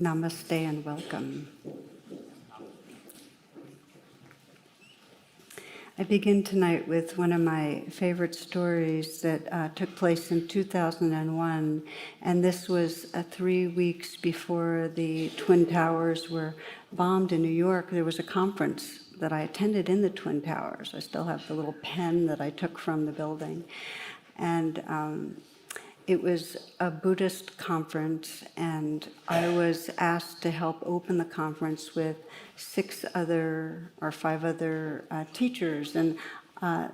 Namaste and welcome. I begin tonight with one of my favorite stories that took place in 2001, and this was 3 weeks before the Twin Towers were bombed in New York. There was a conference that I attended in the Twin Towers. I still have the little pen that I took from the building. And it was a Buddhist conference, and I was asked to help open the conference with 5 other teachers, and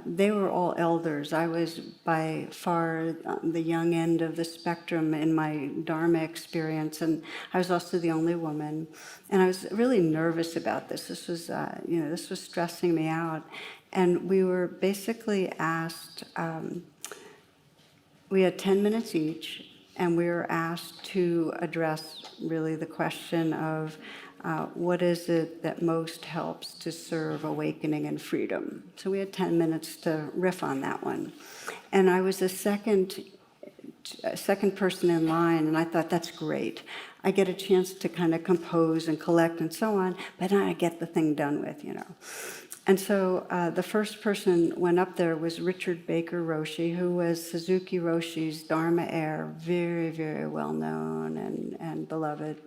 they were all elders. I was by far the young end of the spectrum in my Dharma experience, and I was also the only woman. And I was really nervous about this. This was stressing me out. And we were basically asked, we had 10 minutes each, and we were asked to address really the question of what is it that most helps to serve awakening and freedom. So we had 10 minutes to riff on that one. And I was the second person in line, and I thought, that's great. I get a chance to kind of compose and collect and so on, but now I get the thing done with, And so the first person went up there was Richard Baker Roshi, who was Suzuki Roshi's Dharma heir, very, very well known and beloved.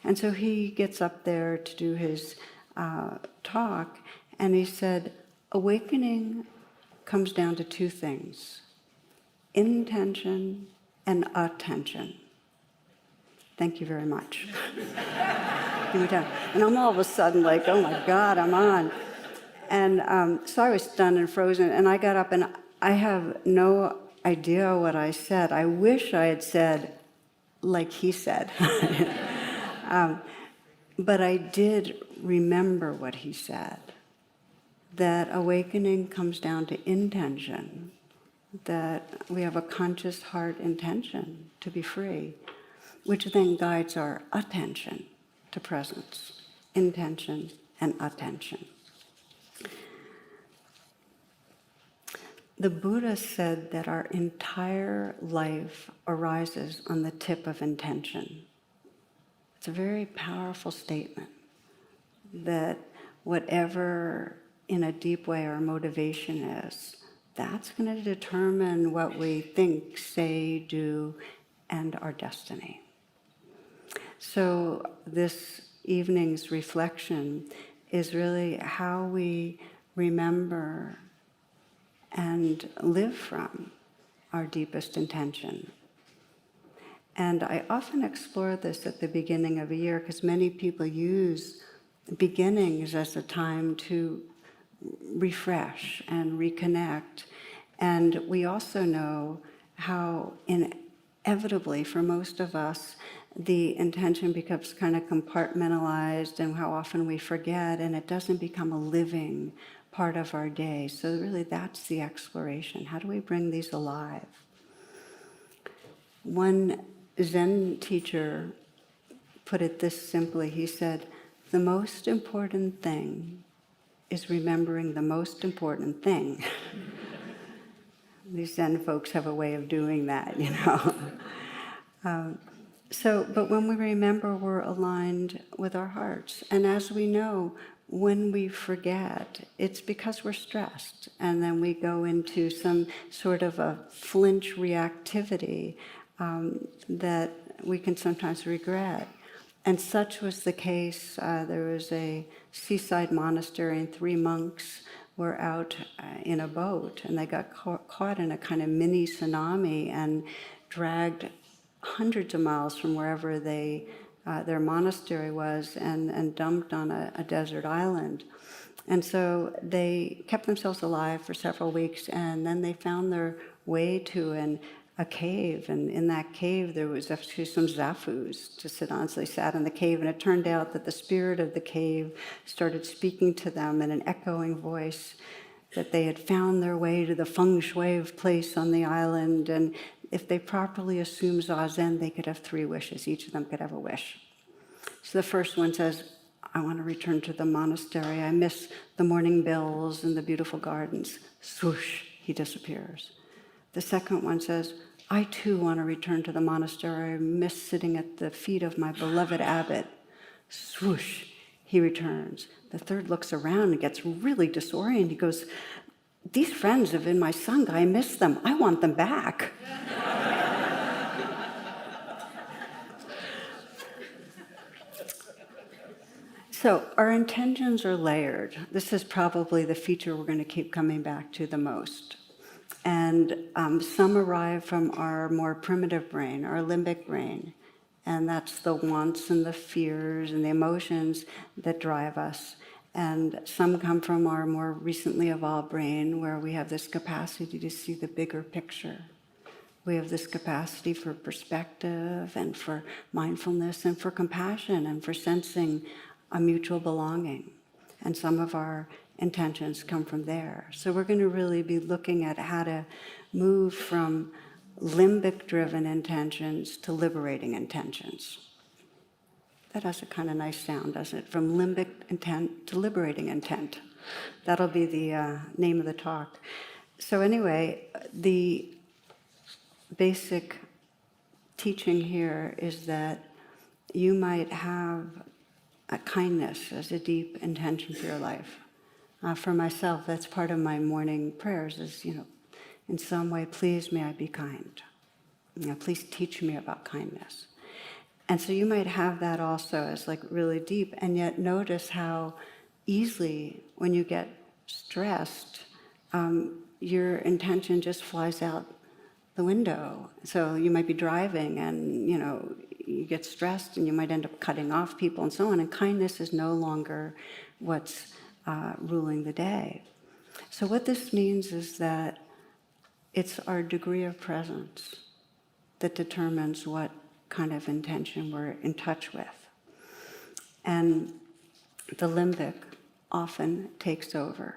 And so he gets up there to do his talk, and he said, awakening comes down to 2 things, intention and attention. Thank you very much. And I'm all of a sudden like, oh my God, I'm on. And so I was stunned and frozen, and I got up, and I have no idea what I said. I wish I had said like he said. But I did remember what he said, that awakening comes down to intention, that we have a conscious heart intention to be free, which then guides our attention to presence, intention and attention. The Buddha said that our entire life arises on the tip of intention. It's a very powerful statement, that whatever in a deep way our motivation is, that's going to determine what we think, say, do, and our destiny. So this evening's reflection is really how we remember and live from our deepest intention. And I often explore this at the beginning of a year, because many people use beginnings as a time to refresh and reconnect. And we also know how inevitably, for most of us, the intention becomes kind of compartmentalized, and how often we forget, and it doesn't become a living part of our day. So really that's the exploration. How do we bring these alive? One Zen teacher put it this simply. He said, the most important thing is remembering the most important thing. These Zen folks have a way of doing that, But when we remember, we're aligned with our hearts. And as we know, when we forget, it's because we're stressed. And then we go into some sort of a flinch reactivity that we can sometimes regret. And such was the case. There was a seaside monastery, and 3 monks were out in a boat, and they got caught in a kind of mini tsunami and dragged hundreds of miles from wherever their monastery was, and dumped on a desert island. And so they kept themselves alive for several weeks, and then they found their way to a cave, and in that cave there was actually some zafus to sit on. So they sat in the cave, and it turned out that the spirit of the cave started speaking to them in an echoing voice, that they had found their way to the feng shui place on the island, and if they properly assumed Zazen, they could have 3 wishes. Each of them could have a wish. So the first one says, I want to return to the monastery. I miss the morning bells and the beautiful gardens. Swoosh, he disappears. The second one says, I too want to return to the monastery. I miss sitting at the feet of my beloved abbot. Swoosh, he returns. The third looks around and gets really disoriented. He goes, these friends have been my sangha. I miss them. I want them back. So our intentions are layered. This is probably the feature we're going to keep coming back to the most. And some arrive from our more primitive brain, our limbic brain. And that's the wants and the fears and the emotions that drive us. And some come from our more recently evolved brain, where we have this capacity to see the bigger picture. We have this capacity for perspective and for mindfulness and for compassion and for sensing a mutual belonging. And some of our intentions come from there. So we're going to really be looking at how to move from limbic-driven intentions to liberating intentions. That has a kind of nice sound, doesn't it? From limbic intent to liberating intent. That'll be the name of the talk. So anyway, the basic teaching here is that you might have a kindness as a deep intention for your life. For myself, that's part of my morning prayers is, in some way, please may I be kind. Please teach me about kindness. And so you might have that also as like really deep, and yet notice how easily when you get stressed, your intention just flies out the window. So you might be driving and, you get stressed and you might end up cutting off people and so on, and kindness is no longer what's ruling the day. So what this means is that it's our degree of presence that determines what kind of intention we're in touch with. And the limbic often takes over.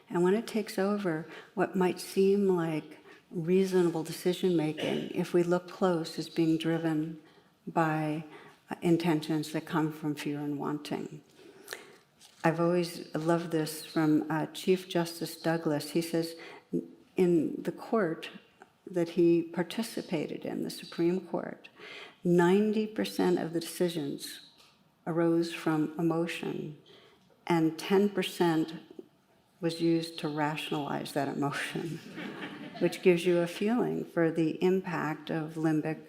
And when it takes over, what might seem like reasonable decision-making, if we look close, is being driven by intentions that come from fear and wanting. I've always loved this from Chief Justice Douglas. He says, in the court that he participated in, the Supreme Court, 90% of the decisions arose from emotion, and 10% was used to rationalize that emotion, which gives you a feeling for the impact of limbic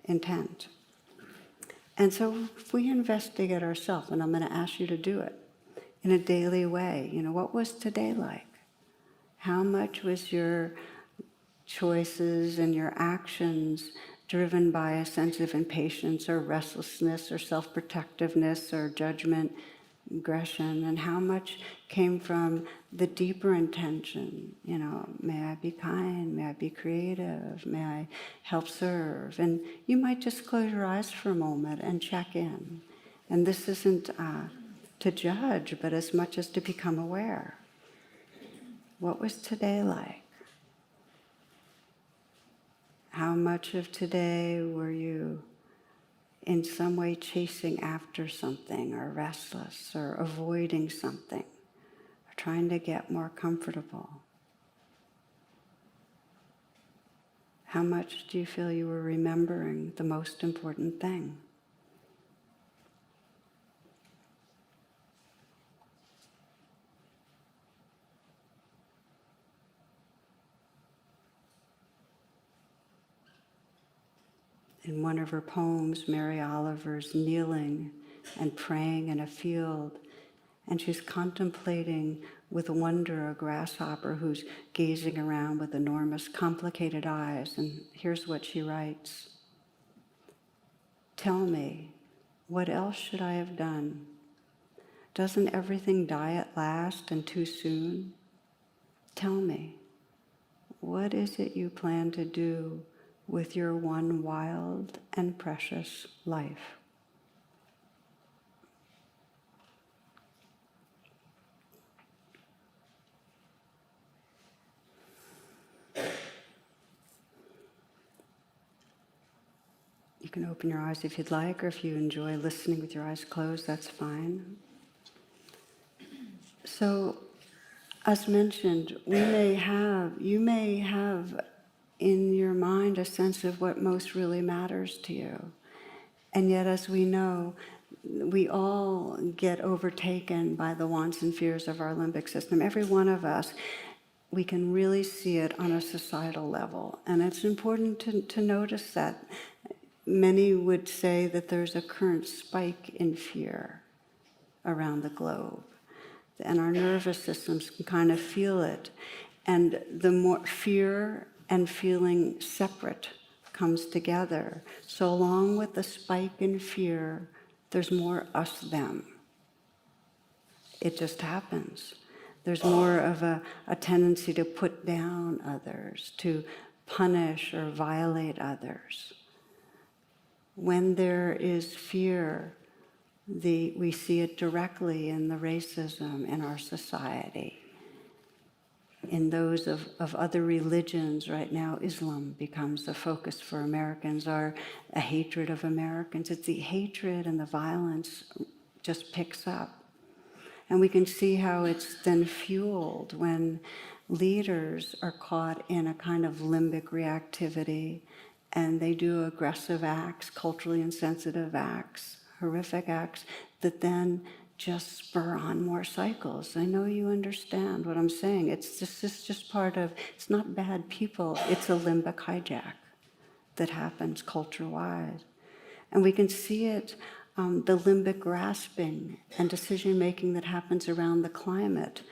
intent. And so if we investigate ourselves, and I'm going to ask you to do it in a daily way, what was today like? How much was your choices and your actions driven by a sense of impatience or restlessness or self-protectiveness or judgment, aggression, and how much came from the deeper intention, may I be kind, may I be creative, may I help serve. And you might just close your eyes for a moment and check in. And this isn't to judge, but as much as to become aware. What was today like? How much of today were you in some way chasing after something, or restless, or avoiding something, or trying to get more comfortable? How much do you feel you were remembering the most important thing? In one of her poems, Mary Oliver's kneeling and praying in a field, and she's contemplating with wonder a grasshopper who's gazing around with enormous, complicated eyes. And here's what she writes. Tell me, what else should I have done? Doesn't everything die at last and too soon? Tell me, what is it you plan to do with your one wild and precious life? You can open your eyes if you'd like, or if you enjoy listening with your eyes closed, that's fine. So, as mentioned, you may have in your your mind a sense of what most really matters to you. And yet, as we know, we all get overtaken by the wants and fears of our limbic system. Every one of us, we can really see it on a societal level. And it's important to notice that. Many would say that there's a current spike in fear around the globe. And our nervous systems can kind of feel it. And the more fear and feeling separate comes together. So along with the spike in fear, there's more us, them. It just happens. There's more of a tendency to put down others, to punish or violate others. When there is fear, we see it directly in the racism in our society. In those of other religions right now, Islam becomes the focus for Americans, or a hatred of Americans. It's the hatred and the violence just picks up. And we can see how it's then fueled when leaders are caught in a kind of limbic reactivity, and they do aggressive acts, culturally insensitive acts, horrific acts, that then just spur on more cycles. I know you understand what I'm saying. It's just part of, it's not bad people, it's a limbic hijack that happens culture-wide. And we can see it, the limbic grasping and decision-making that happens around the climate,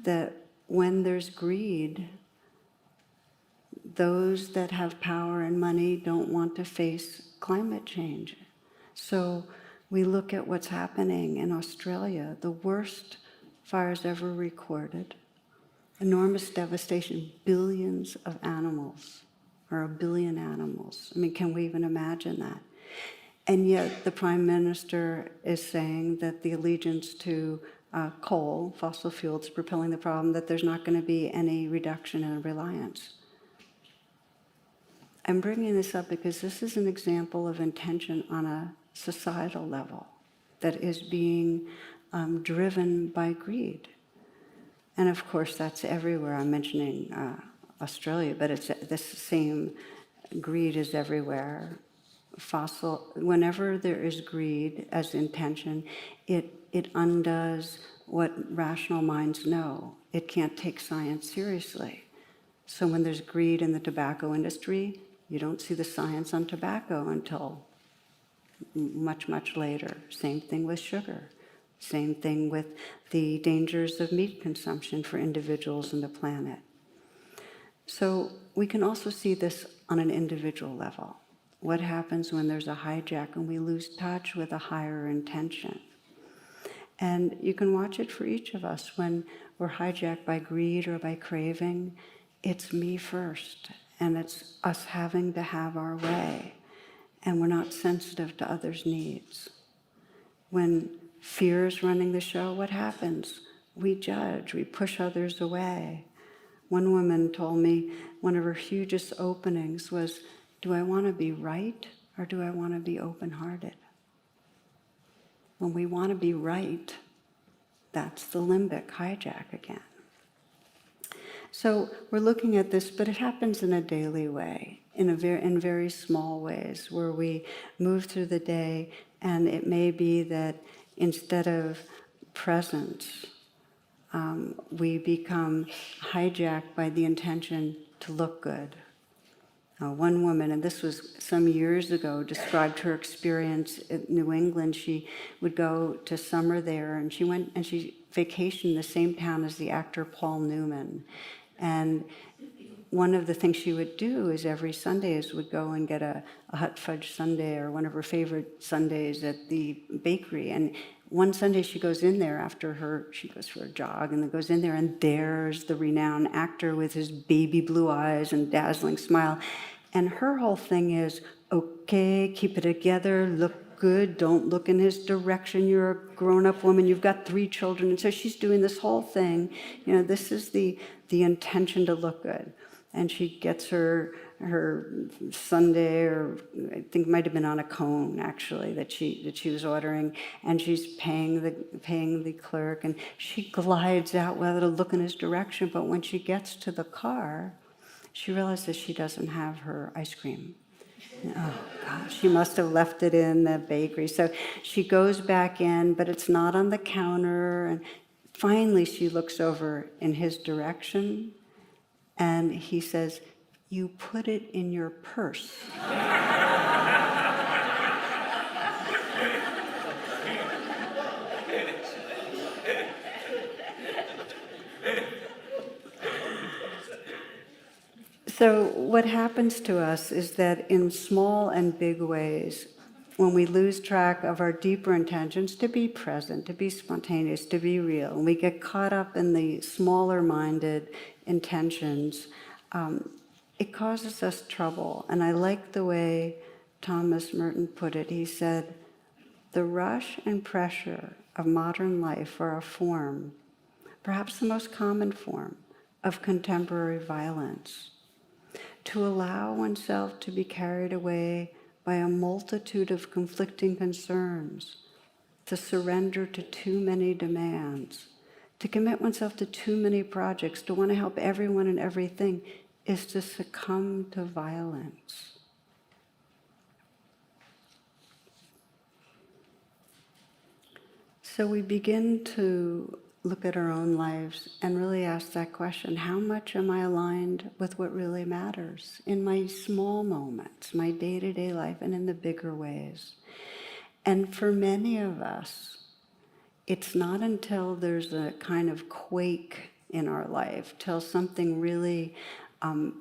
that when there's greed, those that have power and money don't want to face climate change. So we look at what's happening in Australia, the worst fires ever recorded, enormous devastation, billions of animals, or 1 billion animals. I mean, can we even imagine that? And yet the Prime Minister is saying that the allegiance to coal, fossil fuels, propelling the problem, that there's not going to be any reduction in reliance. I'm bringing this up because this is an example of intention on a societal level that is being driven by greed. And of course, that's everywhere. I'm mentioning Australia, but it's this same greed is everywhere. Whenever there is greed as intention, it undoes what rational minds know. It can't take science seriously. So when there's greed in the tobacco industry, you don't see the science on tobacco until much, much later. Same thing with sugar. Same thing with the dangers of meat consumption for individuals and the planet. So we can also see this on an individual level. What happens when there's a hijack and we lose touch with a higher intention? And you can watch it for each of us. When we're hijacked by greed or by craving, it's me first. And it's us having to have our way. And we're not sensitive to others' needs. When fear is running the show, what happens? We judge, we push others away. One woman told me one of her hugest openings was, do I want to be right or do I want to be open-hearted? When we want to be right, that's the limbic hijack again. So we're looking at this, but it happens in a daily way, in very small ways, where we move through the day, and it may be that instead of presence, we become hijacked by the intention to look good. One woman, and this was some years ago, described her experience in New England. She would go to summer there, and she vacationed in the same town as the actor Paul Newman. And one of the things she would do is every Sundays would go and get a hot fudge sundae or one of her favorite sundaes at the bakery. And one Sunday she goes in there she goes for a jog, and then goes in there, and there's the renowned actor with his baby blue eyes and dazzling smile. And her whole thing is, okay, keep it together, look good, don't look in his direction, you're a grown-up woman, you've got 3 children. And so she's doing this whole thing. This is the intention to look good. And she gets her sundae, or I think it might have been on a cone actually that she was ordering, and she's paying the clerk, and she glides out without a look in his direction. But when she gets to the car, she realizes she doesn't have her ice cream. Oh, gosh, she must have left it in the bakery. So she goes back in, but it's not on the counter. And finally, she looks over in his direction, and he says, "You put it in your purse." So what happens to us is that in small and big ways, when we lose track of our deeper intentions to be present, to be spontaneous, to be real, and we get caught up in the smaller-minded intentions, it causes us trouble. And I like the way Thomas Merton put it. He said, "The rush and pressure of modern life are a form, perhaps the most common form, of contemporary violence. To allow oneself to be carried away by a multitude of conflicting concerns, to surrender to too many demands, to commit oneself to too many projects, to want to help everyone and everything, is to succumb to violence." So we begin to look at our own lives and really ask that question: how much am I aligned with what really matters in my small moments, my day-to-day life, and in the bigger ways? And for many of us, it's not until there's a kind of quake in our life, till something really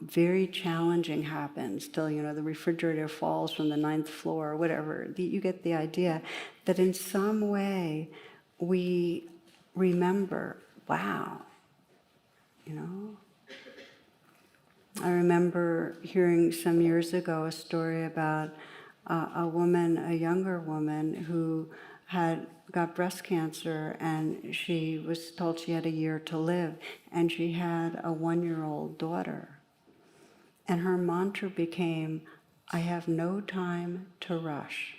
very challenging happens, till, the refrigerator falls from the 9th floor or whatever, you get the idea, that in some way we remember, wow, I remember hearing some years ago a story about a younger woman who had got breast cancer, and she was told she had a year to live, and she had a 1-year-old daughter. And her mantra became, "I have no time to rush."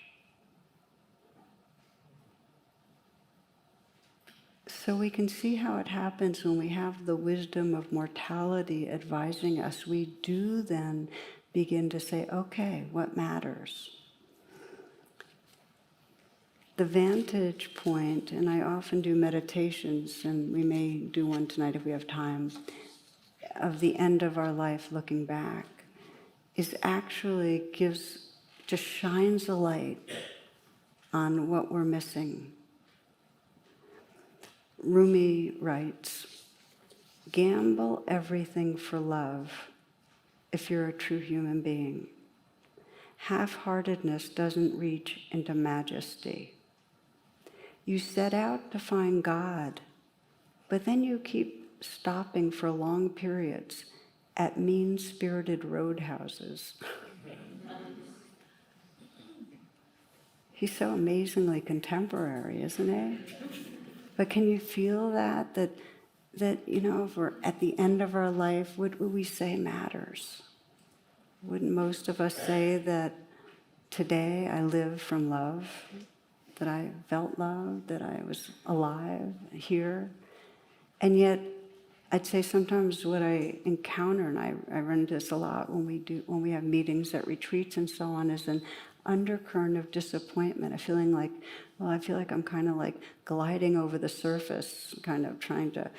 So we can see how it happens when we have the wisdom of mortality advising us. We do then begin to say, okay, what matters? The vantage point, and I often do meditations, and we may do one tonight if we have time, of the end of our life looking back, is actually just shines a light on what we're missing. Rumi writes, "Gamble everything for love if you're a true human being. Half-heartedness doesn't reach into majesty. You set out to find God, but then you keep stopping for long periods at mean-spirited roadhouses." He's so amazingly contemporary, isn't he? But can you feel that if we're at the end of our life, what would we say matters? Wouldn't most of us say that today I live from love, that I felt love, that I was alive, here? And yet, I'd say sometimes what I encounter, and I run into this a lot when we have meetings at retreats and so on, is an undercurrent of disappointment, a feeling like, I feel like I'm kind of like gliding over the surface, kind of trying to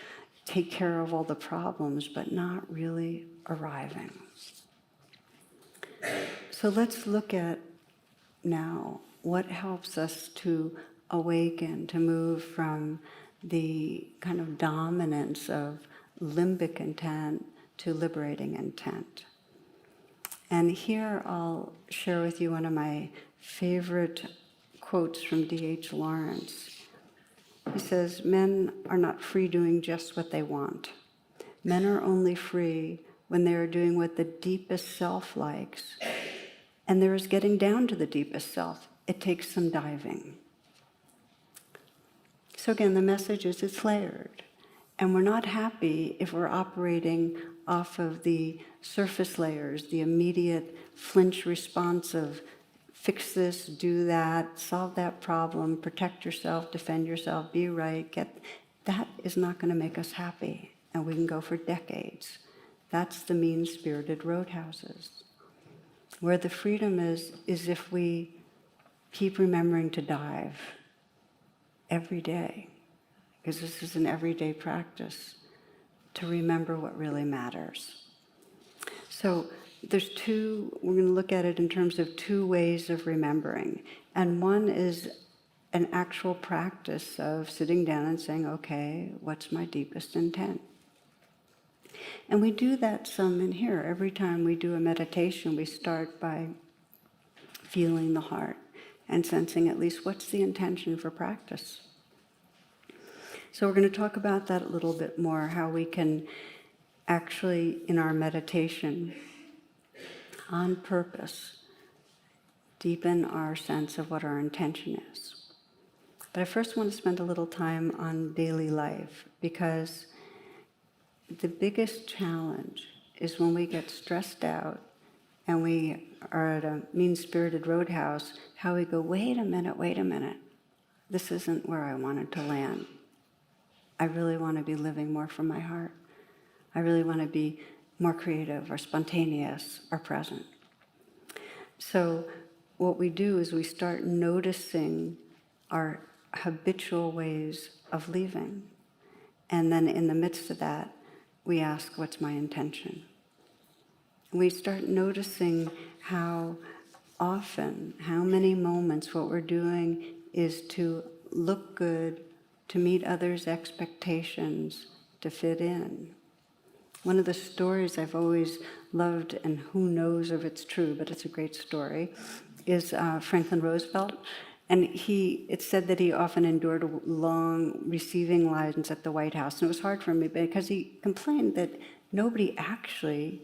take care of all the problems, but not really arriving. So let's look at now what helps us to awaken, to move from the kind of dominance of limbic intent to liberating intent. And here I'll share with you one of my favorite quotes from D.H. Lawrence. He says, "Men are not free doing just what they want. Men are only free when they are doing what the deepest self likes. And there is getting down to the deepest self. It takes some diving." So again, the message is it's layered. And we're not happy if we're operating off of the surface layers, the immediate flinch response of fix this, do that, solve that problem, protect yourself, defend yourself, be right, that is not going to make us happy. And we can go for decades That's the mean-spirited roadhouses. Where the freedom is if we keep remembering to dive every day, because this is an everyday practice, to remember what really matters. So there's we're going to look at it in terms of two ways of remembering. And one is an actual practice of sitting down and saying, okay, what's my deepest intent? And we do that some in here. Every time we do a meditation, we start by feeling the heart and sensing at least what's the intention for practice. So we're going to talk about that a little bit more, how we can actually, in our meditation, on purpose, deepen our sense of what our intention is. But I first want to spend a little time on daily life, because the biggest challenge is when we get stressed out and we are at a mean-spirited roadhouse, how we go, wait a minute, this isn't where I wanted to land. I really want to be living more from my heart. I really want to be more creative or spontaneous or present. So what we do is we start noticing our habitual ways of leaving. And then in the midst of that, we ask, what's my intention? We start noticing how often, how many moments what we're doing is to look good, to meet others' expectations, to fit in. One of the stories I've always loved, and who knows if it's true, but it's a great story, is Franklin Roosevelt. And it's said that he often endured long receiving lines at the White House. And it was hard for him because he complained that nobody actually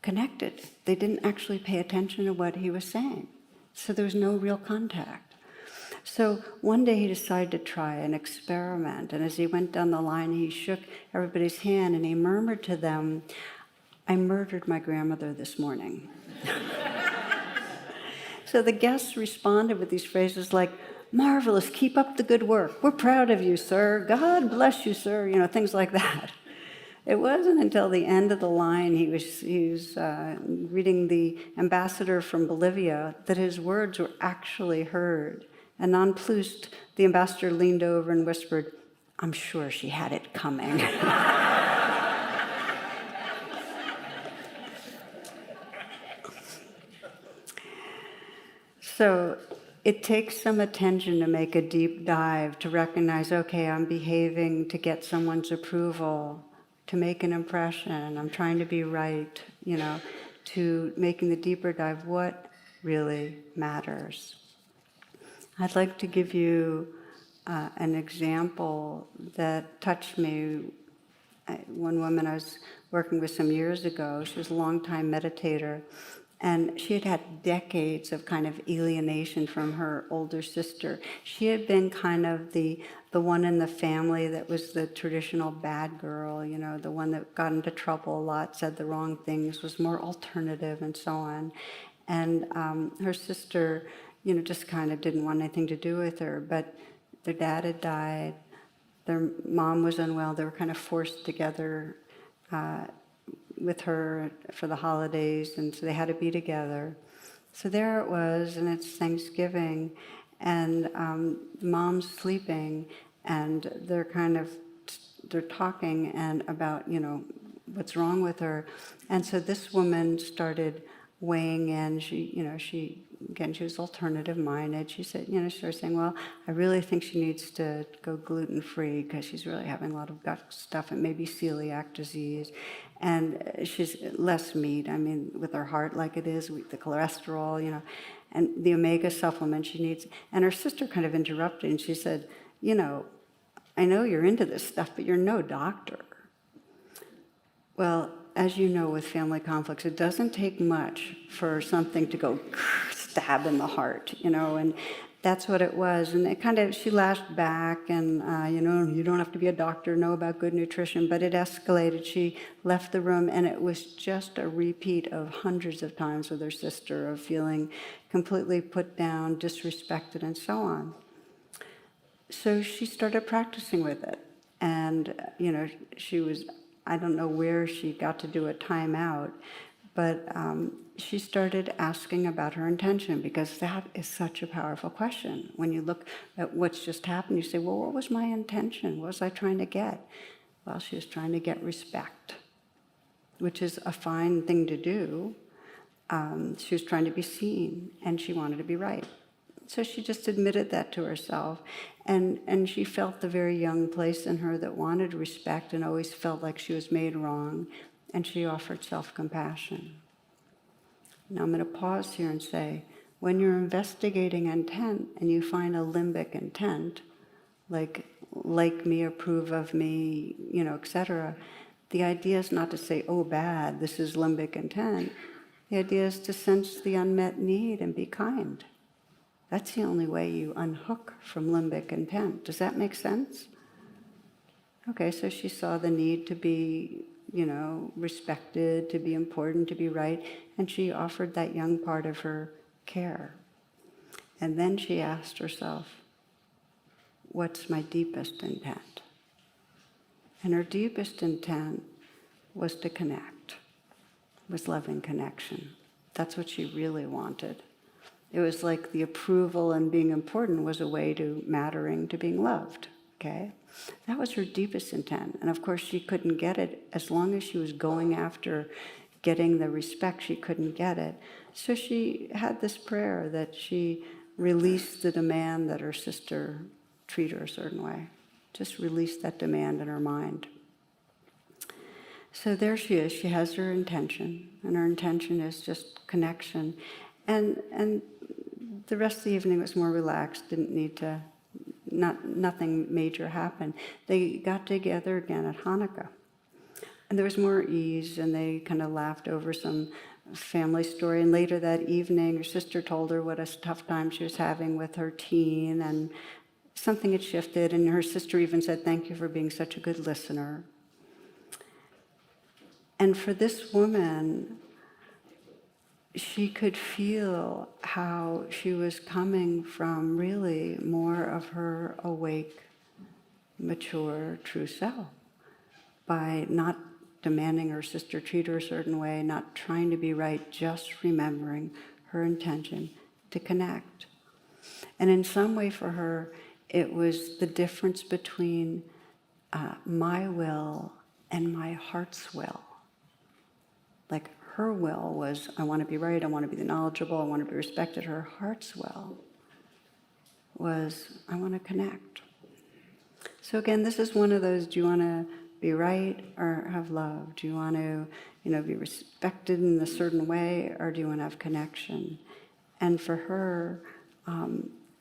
connected. They didn't actually pay attention to what he was saying. So there was no real contact. So one day he decided to try an experiment. And as he went down the line, he shook everybody's hand and he murmured to them, "I murdered my grandmother this morning." So the guests responded with these phrases like, "Marvelous, keep up the good work. We're proud of you, sir. God bless you, sir." Things like that. It wasn't until the end of the line, he was reading the ambassador from Bolivia, that his words were actually heard. And nonplussed, the ambassador leaned over and whispered, "I'm sure she had it coming." So it takes some attention to make a deep dive, to recognize, okay, I'm behaving to get someone's approval, to make an impression, I'm trying to be right, to making the deeper dive, what really matters. I'd like to give you an example that touched me. One woman I was working with some years ago, she was a longtime meditator, and she had had decades of kind of alienation from her older sister. She had been kind of the one in the family that was the traditional bad girl, the one that got into trouble a lot, said the wrong things, was more alternative and so on. And her sister, just kind of didn't want anything to do with her. But their dad had died, their mom was unwell, they were kind of forced together with her for the holidays, and so they had to be together. So there it was, and it's Thanksgiving, and mom's sleeping, and they're talking and about what's wrong with her, and so this woman started weighing in. She was alternative minded. She said, she started saying, well, I really think she needs to go gluten-free because she's really having a lot of gut stuff, and maybe celiac disease. And she's less meat, with her heart like it is, the cholesterol, and the omega supplement she needs. And her sister kind of interrupted, and she said, I know you're into this stuff, but you're no doctor. Well, as you know, with family conflicts, it doesn't take much for something to go stab in the heart, and that's what it was. And she lashed back, and you don't have to be a doctor to know about good nutrition, but it escalated. She left the room, and it was just a repeat of hundreds of times with her sister, of feeling completely put down, disrespected, and so on. So she started practicing with it, and she was I don't know where she got to do a timeout, but she started asking about her intention, because that is such a powerful question. When you look at what's just happened, you say, well, what was my intention? What was I trying to get? Well, she was trying to get respect, which is a fine thing to do. She was trying to be seen, and she wanted to be right. So she just admitted that to herself, and she felt the very young place in her that wanted respect and always felt like she was made wrong, and she offered self-compassion. Now I'm going to pause here and say, when you're investigating intent and you find a limbic intent, like me, approve of me, etc., the idea is not to say, oh, bad, this is limbic intent. The idea is to sense the unmet need and be kind. That's the only way you unhook from limbic intent. Does that make sense? Okay, so she saw the need to be, respected, to be important, to be right, and she offered that young part of her care. And then she asked herself, what's my deepest intent? And her deepest intent was to connect, was loving connection. That's what she really wanted. It was like the approval and being important was a way to mattering, to being loved, okay? That was her deepest intent. And of course, she couldn't get it as long as she was going after getting the respect, she couldn't get it. So she had this prayer that she released the demand that her sister treat her a certain way. Just release that demand in her mind. So there she is. She has her intention, and her intention is just connection. And the rest of the evening was more relaxed, didn't need to, nothing major happened. They got together again at Hanukkah. And there was more ease, and they kind of laughed over some family story. And later that evening, her sister told her what a tough time she was having with her teen, and something had shifted, and her sister even said, thank you for being such a good listener. And for this woman, she could feel how she was coming from really more of her awake, mature, true self by not demanding her sister treat her a certain way, not trying to be right, just remembering her intention to connect. And in some way for her, it was the difference between my will and my heart's will. Like her will was, I want to be right, I want to be knowledgeable, I want to be respected. Her heart's will was, I want to connect. So again, this is one of those, do you want to be right or have love? Do you want to, be respected in a certain way, or do you want to have connection? And for her,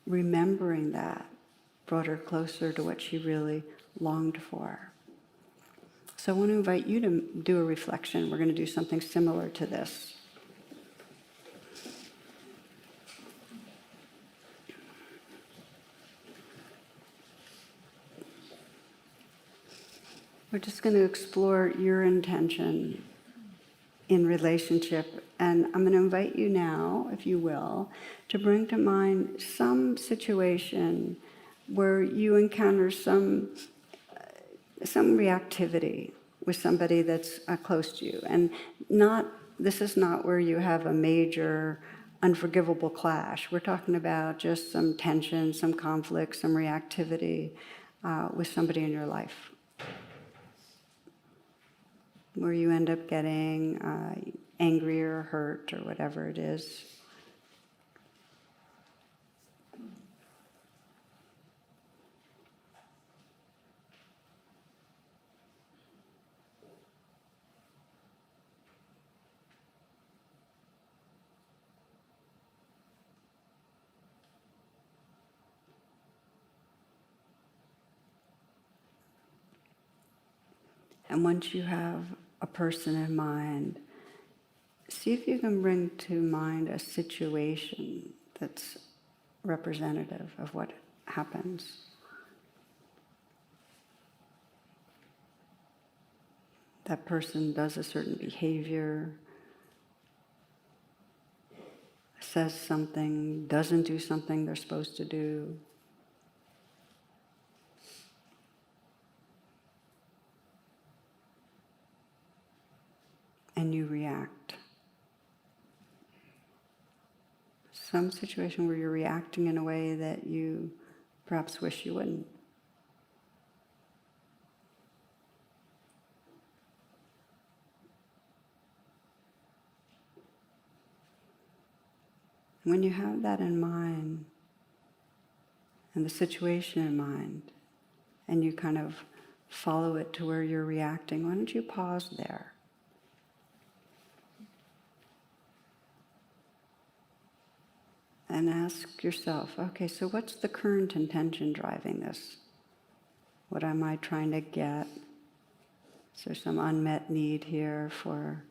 remembering that brought her closer to what she really longed for. So I want to invite you to do a reflection. We're going to do something similar to this. We're just going to explore your intention in relationship. And I'm going to invite you now, if you will, to bring to mind some situation where you encounter some reactivity with somebody that's close to you. And this is not where you have a major unforgivable clash. We're talking about just some tension, some conflict, some reactivity with somebody in your life, where you end up getting angry or hurt or whatever it is. And once you have a person in mind, see if you can bring to mind a situation that's representative of what happens. That person does a certain behavior, says something, doesn't do something they're supposed to do. some situation where you're reacting in a way that you perhaps wish you wouldn't. When you have that in mind, and the situation in mind, and you kind of follow it to where you're reacting, why don't you pause there? And ask yourself, okay, so what's the current intention driving this? What am I trying to get? Is there some unmet need here for,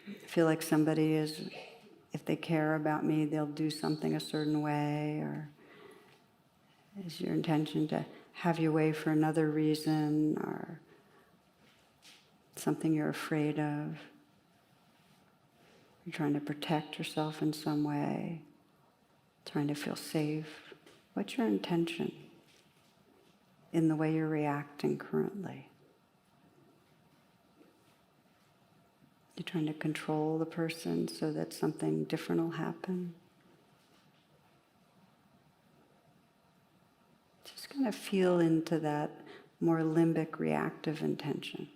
I feel like somebody is, if they care about me, they'll do something a certain way, or is your intention to have your way for another reason, or something you're afraid of? You're trying to protect yourself in some way, trying to feel safe. What's your intention in the way you're reacting currently? You're trying to control the person so that something different will happen? Just kind of feel into that more limbic reactive intention.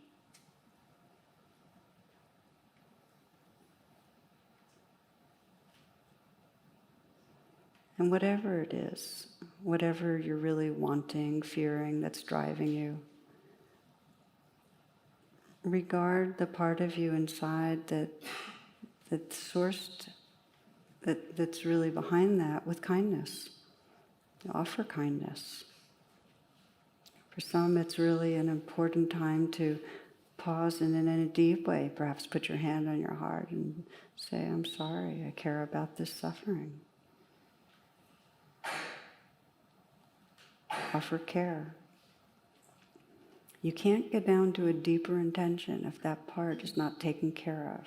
And whatever it is, whatever you're really wanting, fearing, that's driving you, regard the part of you inside that's sourced, that's really behind that with kindness. Offer kindness. For some, it's really an important time to pause and in a deep way, perhaps put your hand on your heart and say, I'm sorry, I care about this suffering. Offer care. You can't get down to a deeper intention if that part is not taken care of.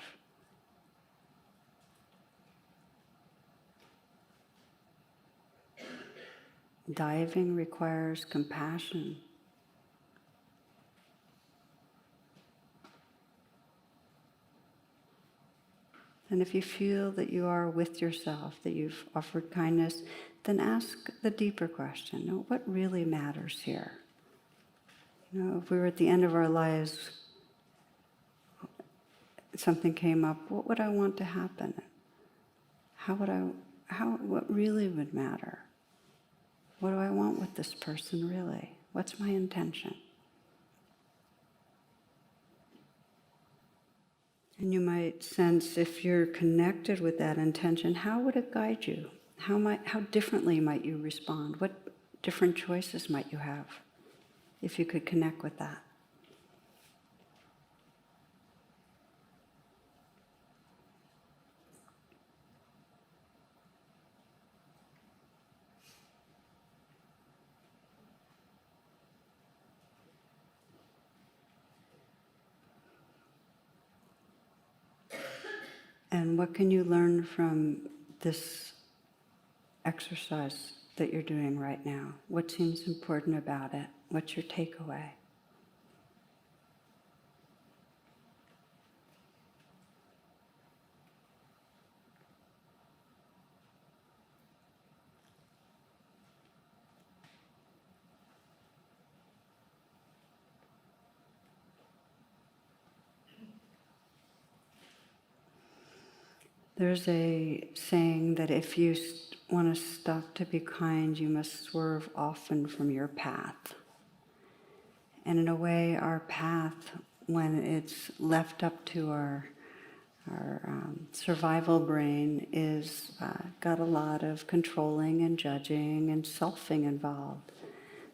Diving requires compassion. And if you feel that you are with yourself, that you've offered kindness, then ask the deeper question. No, what really matters here? If we were at the end of our lives, something came up, what would I want to happen? What really would matter? What do I want with this person really? What's my intention? And you might sense, if you're connected with that intention, how would it guide you? How differently might you respond? What different choices might you have if you could connect with that? And what can you learn from this exercise that you're doing right now? What seems important about it? What's your takeaway? There's a saying that if you want to stop to be kind, you must swerve often from your path. And in a way, our path, when it's left up to our survival brain, is got a lot of controlling and judging and selfing involved.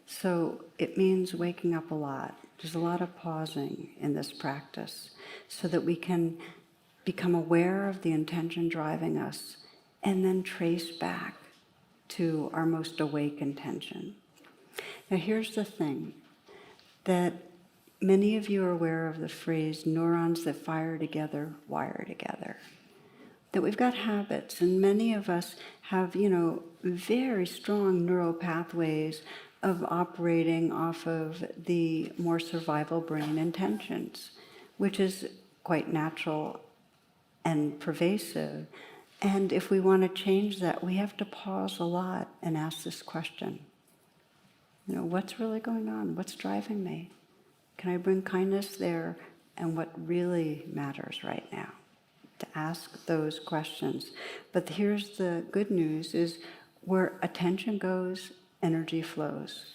So it means waking up a lot. There's a lot of pausing in this practice so that we can become aware of the intention driving us and then trace back to our most awake intention. Now here's the thing, that many of you are aware of the phrase, neurons that fire together, wire together. That we've got habits, and many of us have, very strong neural pathways of operating off of the more survival brain intentions, which is quite natural and pervasive, And if we want to change that, we have to pause a lot and ask this question. What's really going on? What's driving me? Can I bring kindness there? And what really matters right now? To ask those questions. But here's the good news is where attention goes, energy flows.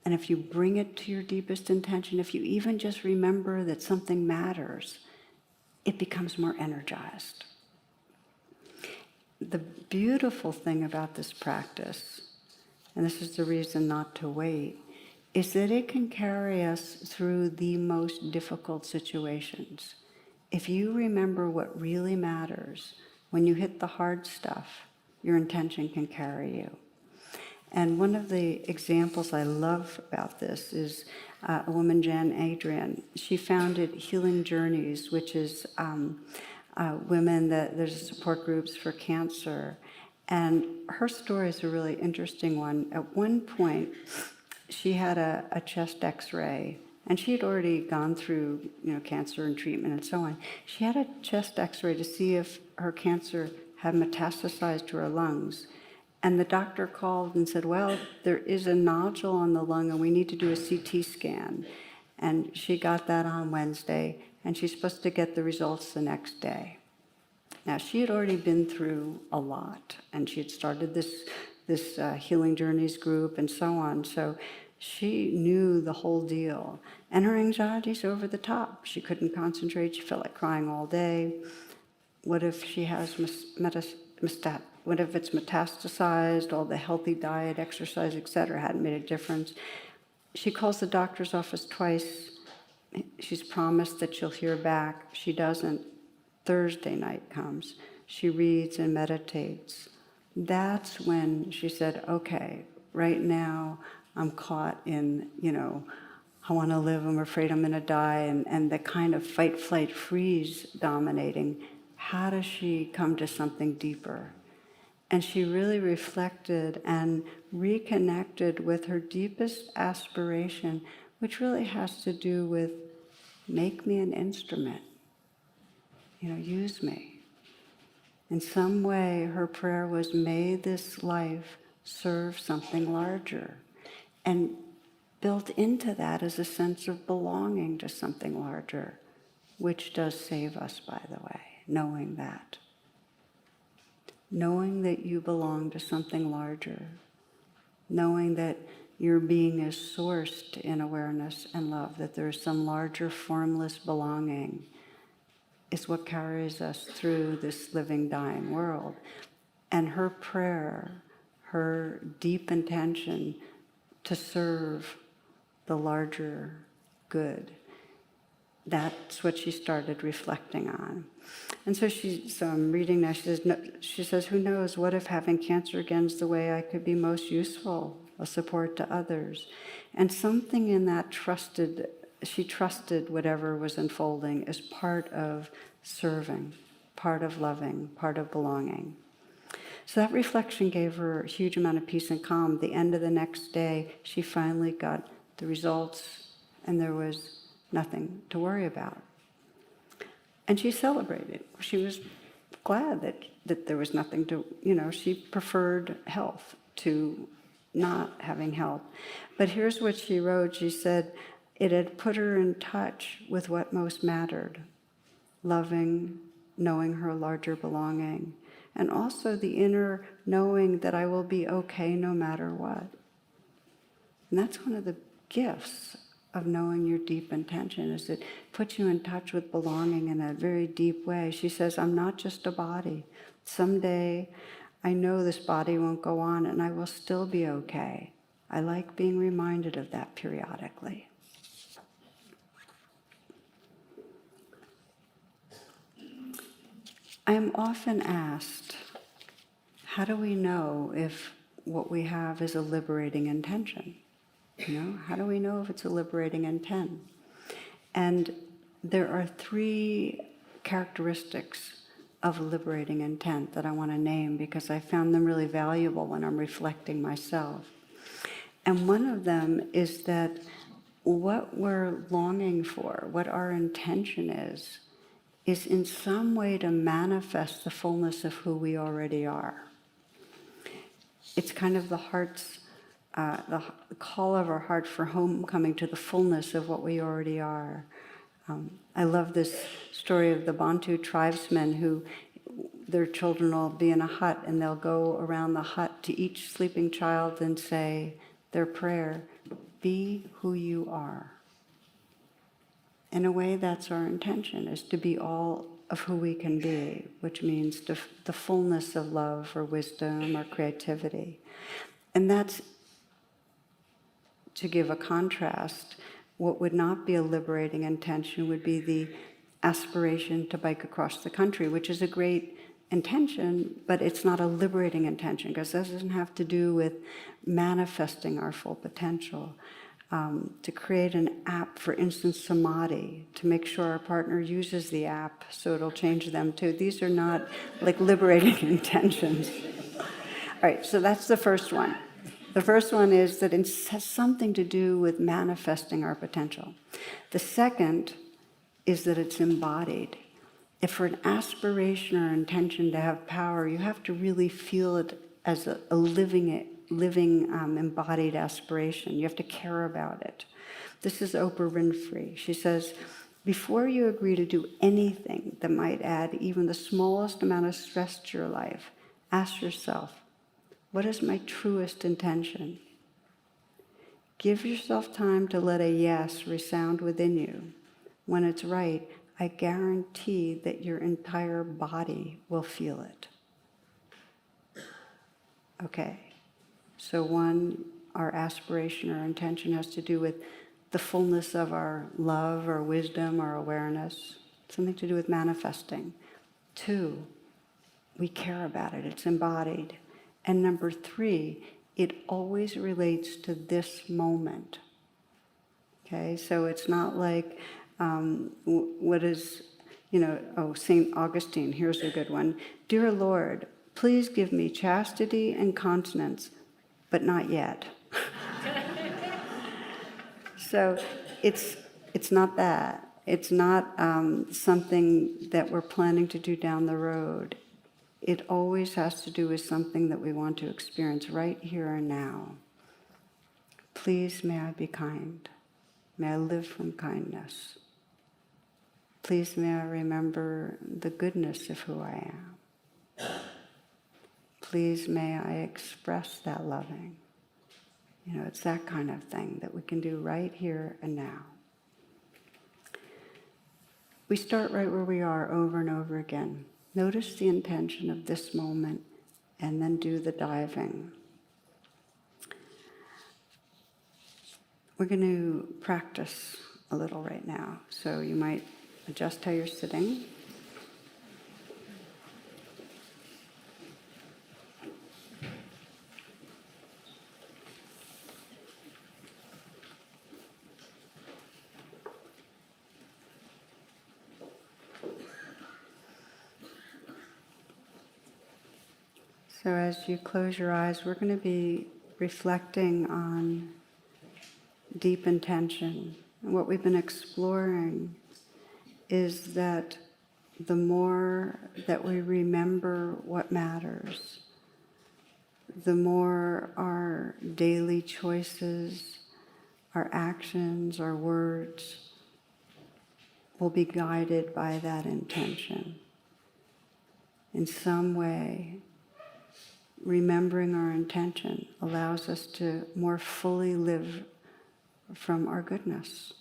And if you bring it to your deepest intention, if you even just remember that something matters, it becomes more energized. The beautiful thing about this practice, and this is the reason not to wait, is that it can carry us through the most difficult situations. If you remember what really matters, when you hit the hard stuff, your intention can carry you. And one of the examples I love about this is a woman, Jan Adrian. She founded Healing Journeys, which is women there's support groups for cancer. And her story is a really interesting one. At one point, she had a chest x-ray, and she had already gone through cancer and treatment and so on. She had a chest x-ray to see if her cancer had metastasized to her lungs. And the doctor called and said, well, there is a nodule on the lung and we need to do a CT scan. And she got that on Wednesday, and she's supposed to get the results the next day. Now, she had already been through a lot, and she had started this Healing Journeys group and so on. So she knew the whole deal. And her anxiety's over the top. She couldn't concentrate. She felt like crying all day. What if she has what if it's metastasized? All the healthy diet, exercise, etc. hadn't made a difference. She calls the doctor's office twice. She's promised that she'll hear back. She doesn't. Thursday night comes. She reads and meditates. That's when she said, okay, right now I'm caught in, I want to live, I'm afraid I'm going to die, and the kind of fight, flight, freeze dominating. How does she come to something deeper? And she really reflected and reconnected with her deepest aspiration, which really has to do with make me an instrument. Use me. In some way, her prayer was, may this life serve something larger. And built into that is a sense of belonging to something larger, which does save us, by the way, knowing that. Knowing that you belong to something larger. Knowing that your being is sourced in awareness and love, that there is some larger formless belonging, is what carries us through this living, dying world. And her prayer, her deep intention to serve the larger good, that's what she started reflecting on. And so I'm reading now, she says, who knows, what if having cancer again is the way I could be most useful, a support to others? And something in that she trusted whatever was unfolding as part of serving, part of loving, part of belonging. So that reflection gave her a huge amount of peace and calm. The end of the next day, she finally got the results, and there was nothing to worry about. And she celebrated. She was glad that there was nothing to, she preferred health to not having health. But here's what she wrote. She said, it had put her in touch with what most mattered, loving, knowing her larger belonging, and also the inner knowing that I will be okay no matter what. And that's one of the gifts of knowing your deep intention, is it puts you in touch with belonging in a very deep way. She says, I'm not just a body. Someday I know this body won't go on and I will still be okay. I like being reminded of that periodically. I am often asked, how do we know if what we have is a liberating intention? How do we know if it's a liberating intent? And there are 3 characteristics of liberating intent that I want to name because I found them really valuable when I'm reflecting myself. And one of them is that what we're longing for, what our intention is is in some way to manifest the fullness of who we already are. It's kind of the heart's, the call of our heart for homecoming to the fullness of what we already are. I love this story of the Bantu tribesmen who their children will be in a hut and they'll go around the hut to each sleeping child and say their prayer, "Be who you are." In a way, that's our intention, is to be all of who we can be, which means the fullness of love or wisdom or creativity. And that's, to give a contrast, what would not be a liberating intention would be the aspiration to bike across the country, which is a great intention, but it's not a liberating intention, because that doesn't have to do with manifesting our full potential. To create an app for instant samadhi, to make sure our partner uses the app so it'll change them too. These are not like liberating intentions. All right, so that's the first one. The first one is that it has something to do with manifesting our potential. The second is that it's embodied. If for an aspiration or intention to have power, you have to really feel it as a living embodied aspiration. You have to care about it. This is Oprah Winfrey. She says, before you agree to do anything that might add even the smallest amount of stress to your life, ask yourself, what is my truest intention? Give yourself time to let a yes resound within you. When it's right, I guarantee that your entire body will feel it. Okay. So one, our aspiration or intention has to do with the fullness of our love or wisdom or awareness, something to do with manifesting. Two, we care about it, it's embodied. And number three, it always relates to this moment. Okay, so it's not like, what is, St. Augustine, here's a good one. Dear Lord, please give me chastity and continence, but not yet. So it's not that. It's not something that we're planning to do down the road. It always has to do with something that we want to experience right here and now. Please, may I be kind. May I live from kindness. Please, may I remember the goodness of who I am. Please, may I express that loving. It's that kind of thing that we can do right here and now. We start right where we are over and over again. Notice the intention of this moment and then do the diving. We're going to practice a little right now. So you might adjust how you're sitting. So as you close your eyes, we're going to be reflecting on deep intention. And what we've been exploring is that the more that we remember what matters, the more our daily choices, our actions, our words will be guided by that intention. In some way, remembering our intention allows us to more fully live from our goodness.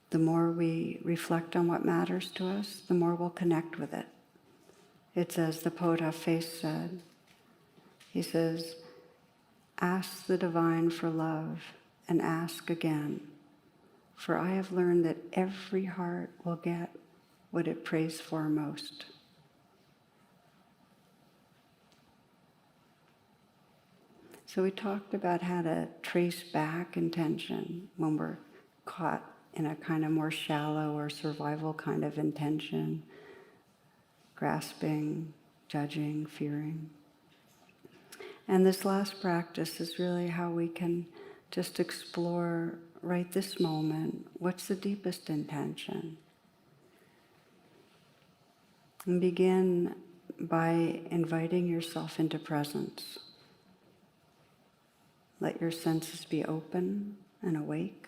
The more we reflect on what matters to us, the more we'll connect with it. It's as the poet Hafez said. He says, ask the divine for love and ask again, for I have learned that every heart will get what it prays for most. So we talked about how to trace back intention when we're caught in a kind of more shallow or survival kind of intention, grasping, judging, fearing. And this last practice is really how we can just explore right this moment, what's the deepest intention? And begin by inviting yourself into presence. Let your senses be open and awake.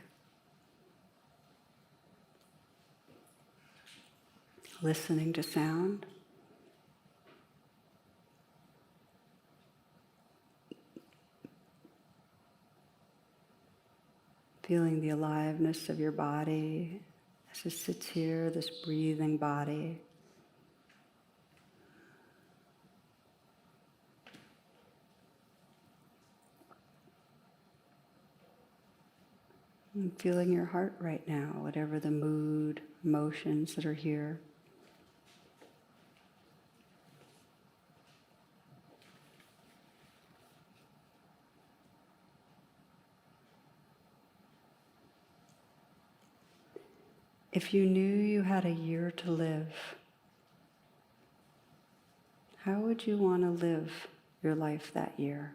Listening to sound. Feeling the aliveness of your body as it sits here, this breathing body. And feeling your heart right now, whatever the mood, emotions that are here. If you knew you had a year to live, how would you want to live your life that year?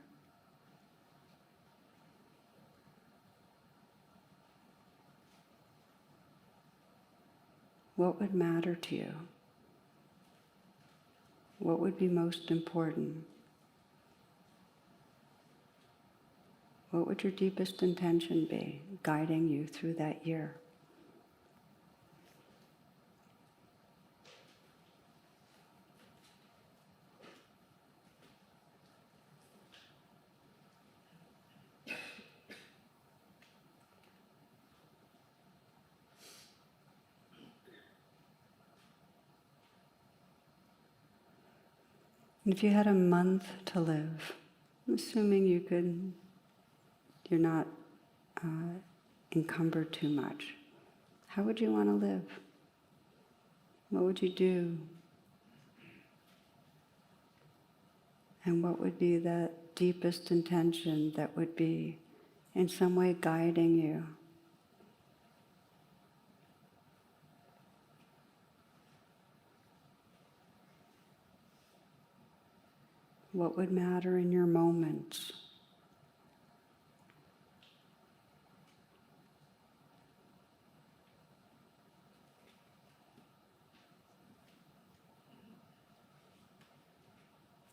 What would matter to you? What would be most important? What would your deepest intention be guiding you through that year? And if you had a month to live, assuming you're not encumbered too much, how would you want to live? What would you do? And what would be that deepest intention that would be in some way guiding you? What would matter in your moments?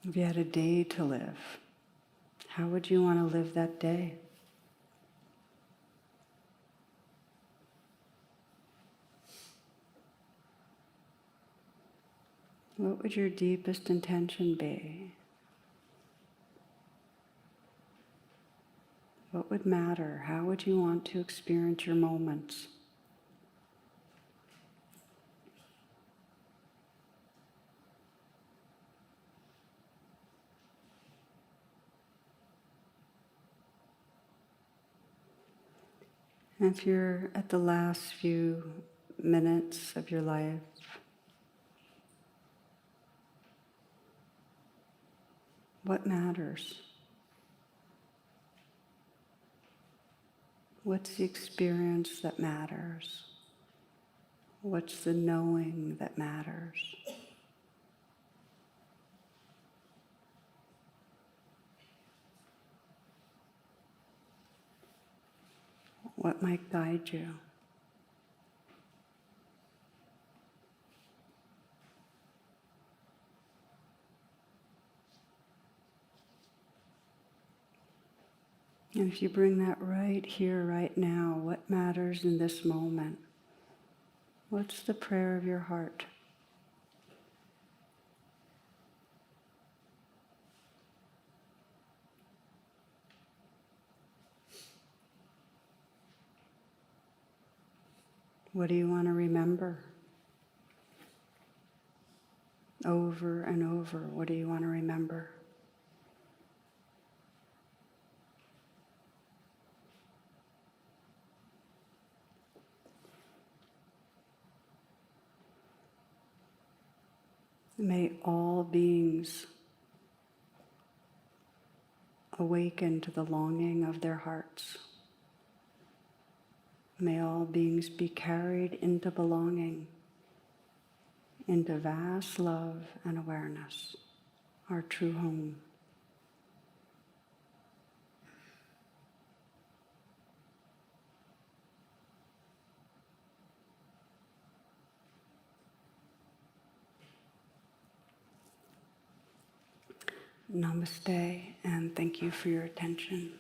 If you had a day to live, how would you want to live that day? What would your deepest intention be? What would matter? How would you want to experience your moments? And if you're at the last few minutes of your life, what matters? What's the experience that matters? What's the knowing that matters? What might guide you? And if you bring that right here, right now, what matters in this moment? What's the prayer of your heart? What do you want to remember? Over and over, what do you want to remember? May all beings awaken to the longing of their hearts. May all beings be carried into belonging, into vast love and awareness, our true home. Namaste, and thank you for your attention.